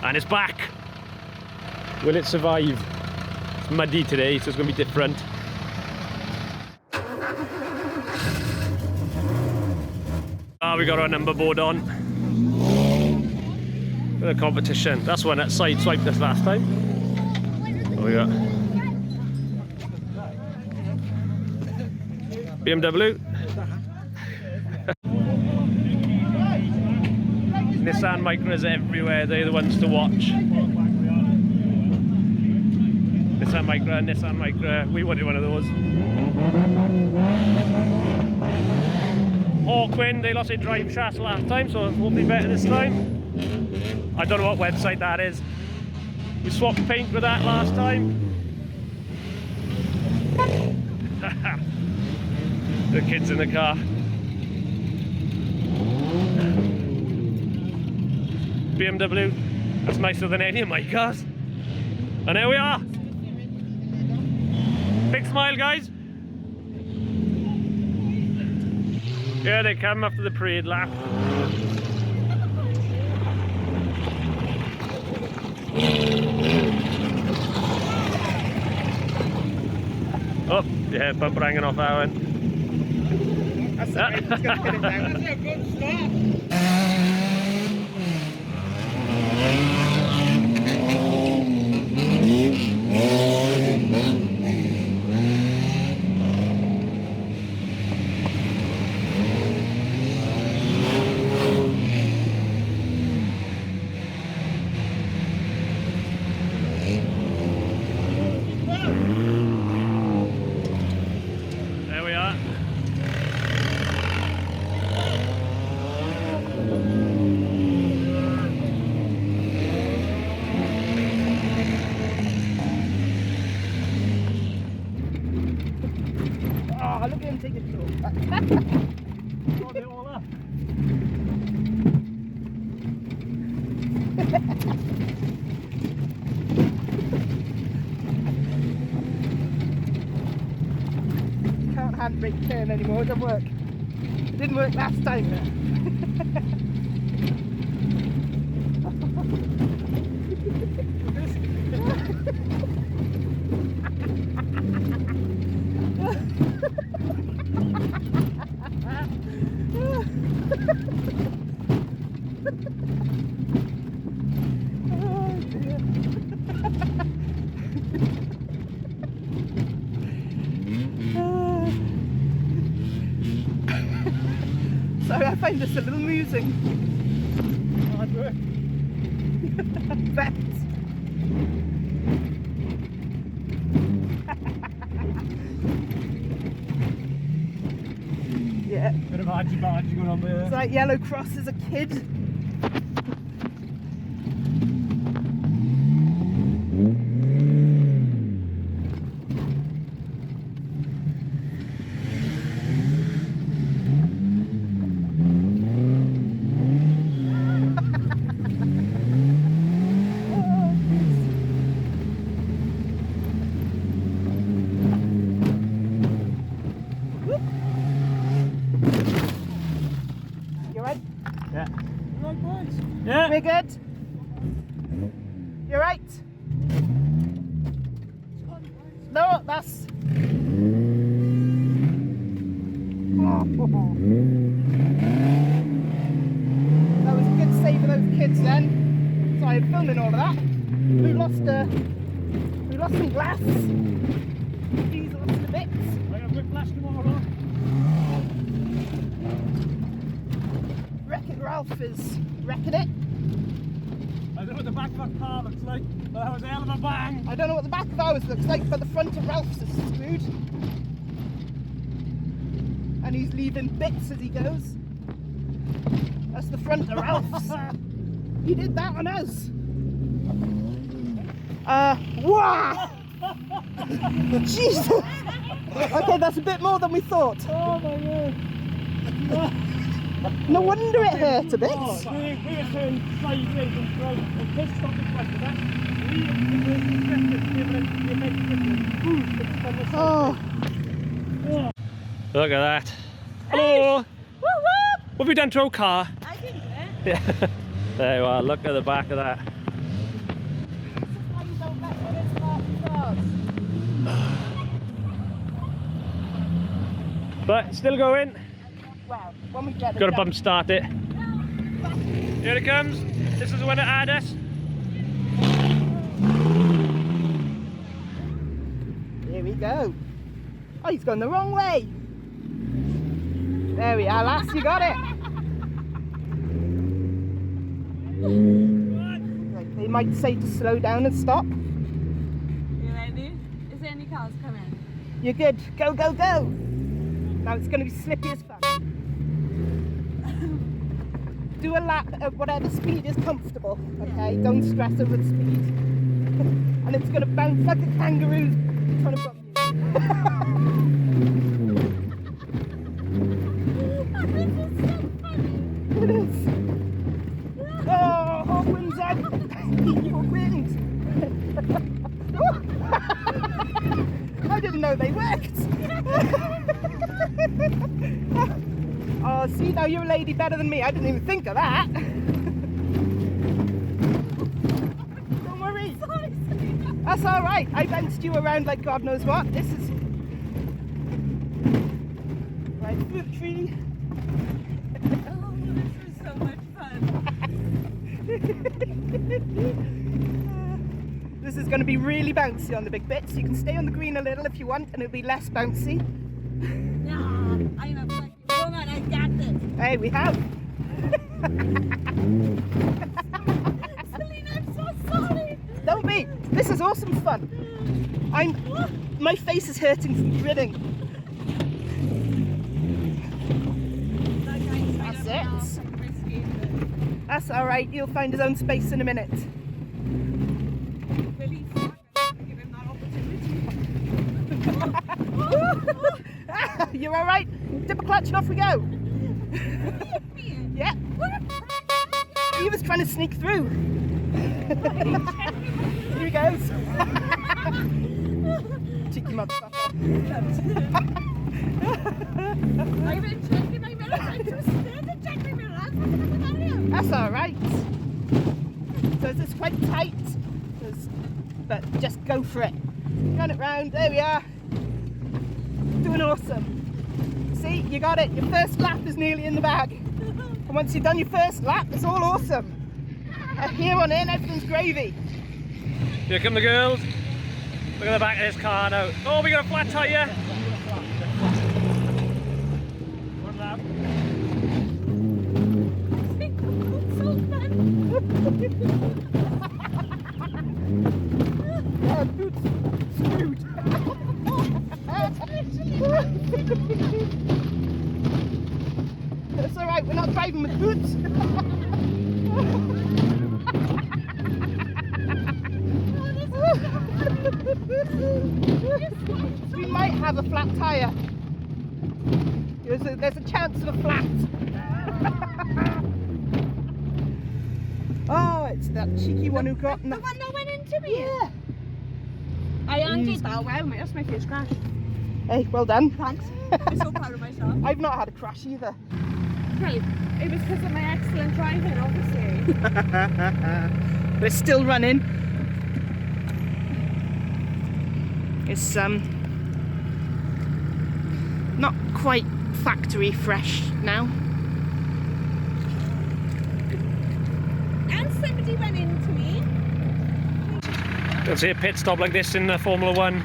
And it's back. Will it survive? It's muddy today, so it's going to be different. We got our number board on. For the competition. That's one that sideswiped us last time. What we got? BMW. Nissan Micras everywhere, they're the ones to watch. Nissan Micra, we wanted one of those. Hawkwind, they lost their drive shaft last time, so hopefully better this time. I don't know what website that is. We swapped paint with that last time. The kids in the car. BMW, that's nicer than any of my cars. And there we are. Big smile, guys. Here they come after the parade lap. Oh, yeah, bumper hanging off that one. That's the way it's going to get it down. That's a good start. There we are. Oh, look at him take it through. Got it all up. Can't handbrake turn anymore, it doesn't work. It didn't work last time. Oh dear. Sorry, I find this a little amusing. Hard work. Bet. Yeah. Bit of argy-bargy going on there. It's like Yellow Cross as a kid. You right? Yeah. Right, boys. Yeah. We're good. You're right. No, that's. That was a good save for those kids then. Sorry, I'm filming all of that. We lost some glass. These are lost the bits. I got whiplash tomorrow. Wreck-It Ralph is wrecking it. I don't know what the back of that car looks like, but that was a hell of a bang. I don't know what the back of ours looks like, but the front of Ralph's is screwed. And he's leaving bits as he goes. That's the front of Ralph's. He did that on us. Wow! Jesus! Okay, that's a bit more than we thought. Oh my god. No wonder it hurt a bit. We were turning sideways and right, and this stopped in front of us. Look at that. Hello! What have you done to our car? I didn't do it. Yeah. There you are, look at the back of that. But still going. Well, when we get it Got to done. bump start it. Here it comes. This is the one that had us. Here we go. Oh, he's gone the wrong way. There we are, lass, you got it. Right, they might say to slow down and stop. You ready? Is there any cars coming? You're good. Go, go, go. Now it's going to be slippy as fuck. Do a lap at whatever speed is comfortable, okay? Don't stress over the speed. And it's going to bounce like a kangaroo trying to bump you. It is. Oh, hot winds out. Hot winds. I didn't know they worked. Oh, see, now you're a lady better than me. I didn't even think of that. Don't worry. That's all right. I bounced you around like God knows what. This is right through the tree. Oh, this is so much fun. This is going to be really bouncy on the big bits. You can stay on the green a little if you want, and it'll be less bouncy. Yeah, I'm a fucking woman. I got this. Hey, we have. Celine, I'm so sorry. Don't be. This is awesome fun. My face is hurting from grinning. That's it. That's all right. You'll find his own space in a minute. Really fuck. Give him that opportunity. You're all right. Dip a clutch and off we go. Yeah. He was trying to sneak through. Here he goes. Cheeky motherfucker. I've been checking my mirrors. I'm too scared to check my mirrors. That's all right. So it's quite tight, but just go for it. Run it round. There we are. Doing awesome. See, you got it. Your first lap is nearly in the bag. And once you've done your first lap, it's all awesome. Here on in, everything's gravy. Here come the girls. Look at the back of this car now. Oh, we got a flat tyre. One lap. Yeah, boots screwed. That's all right, we're not driving with boots. We might have a flat tyre. There's a chance of a flat. Oh, it's that cheeky one who got in The the... one that went into me. Yeah. I undid that well, mate. That's my first crash. Hey, well done. Thanks. I'm so proud of myself. I've not had a crash either. Right. It was because of my excellent driving, obviously. But it's still running. It's not quite factory fresh now. And somebody went into me. Don't see a pit stop like this in Formula 1.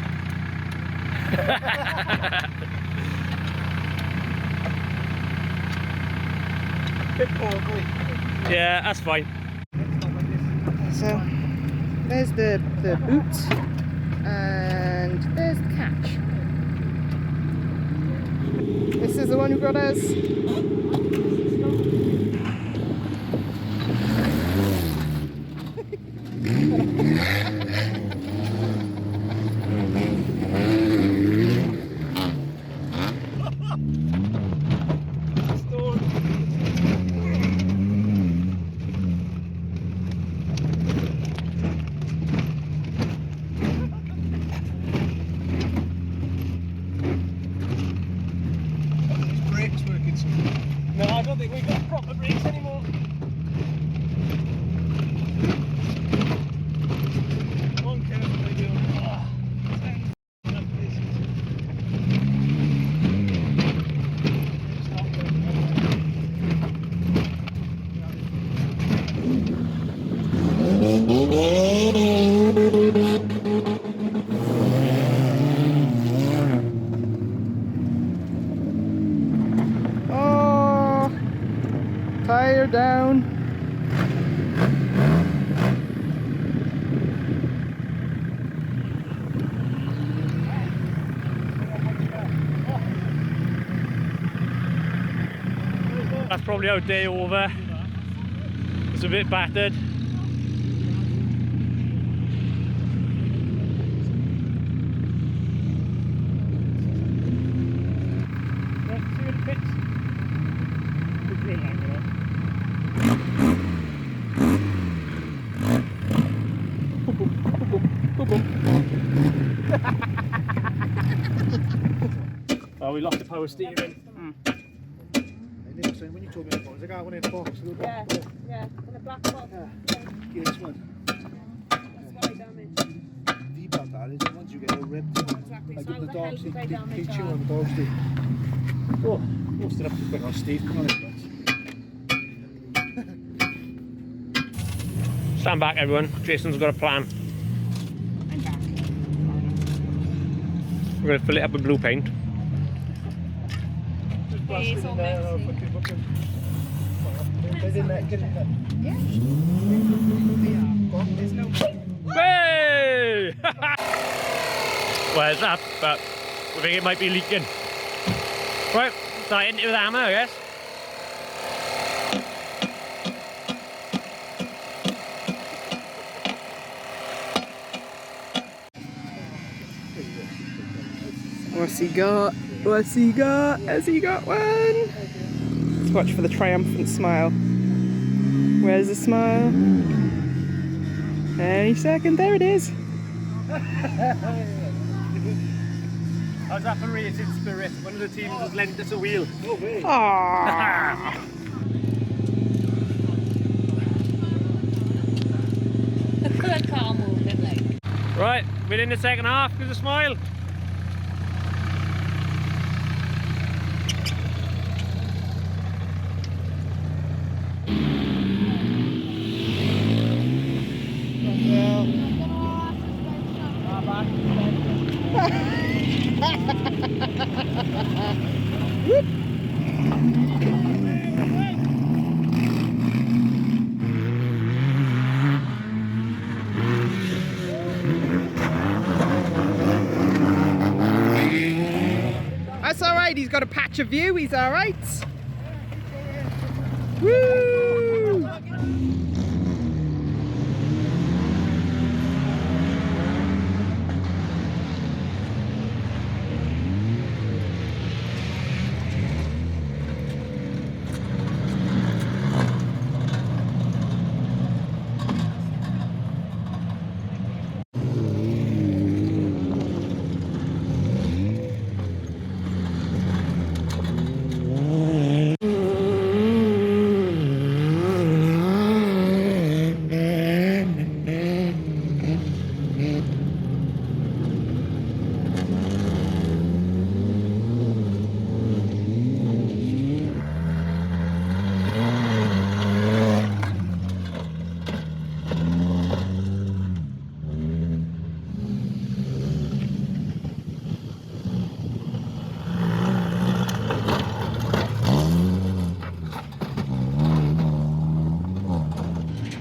Yeah, that's fine. So there's the boot and there's the catch. This is the one who got us. No, I don't think we've got proper brakes anymore. Oh, tire down. That's probably our day over. It's a bit battered. Oh, we lost the power steering. So when you told me about it, I was like, I want to box. Yeah, yeah, and a black box. This one. That's why damaged. Deep on that is the ones you get all ripped. Exactly. Like So the how the hell dogs, did they they damage chew our- on the dogs do. Oh, lost it up too quick. Oh, Steve, come on in, Stand back, everyone. Jason's got a plan. I'm back. We're going to fill it up with blue paint. It's all messy. Get in there, get in there. There's no Hey! Well, it's up, but we think it might be leaking. Right, start into the hammer, I guess. What's he got? What's he got? Has he got one? Let's watch for the triumphant smile. Where's the smile? Any second, there it is. How's that for racing spirit? One of the teams has lent us a wheel. Aww. Look at that car moving like. Right, we're in the second half. Give us a smile. That's alright, he's got a patch of view, he's alright. Woo!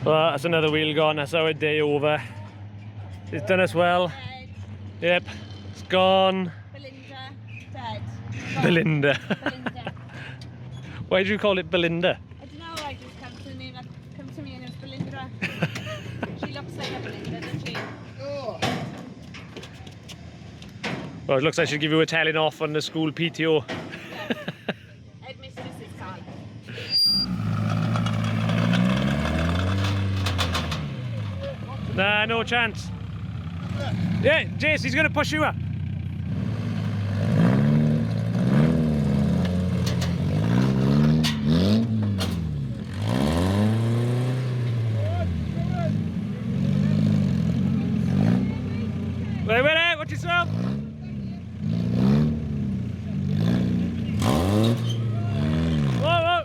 Well, that's another wheel gone. That's our day over. It's done us well. Yep, it's gone. Belinda, dead. Belinda. Belinda. Why do you call it Belinda? I don't know, I just come to me and it was Belinda. She looks like a Belinda, doesn't she? Well, it looks like she'll give you a telling off on the school PTO. Headmistress's car. Nah, no chance. Yeah, Jace, he's going to push you up. Wait, watch yourself. Whoa, whoa.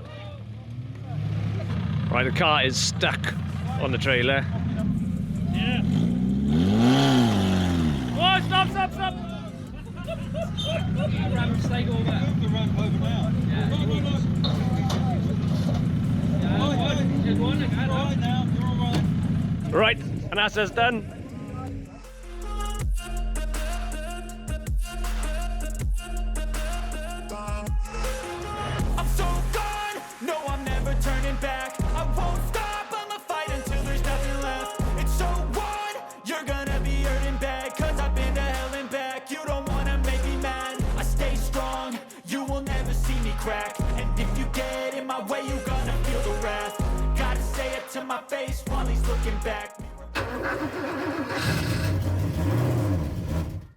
Right, the car is stuck on the trailer. Oh, stop, stop, stop! Right, and that's us done.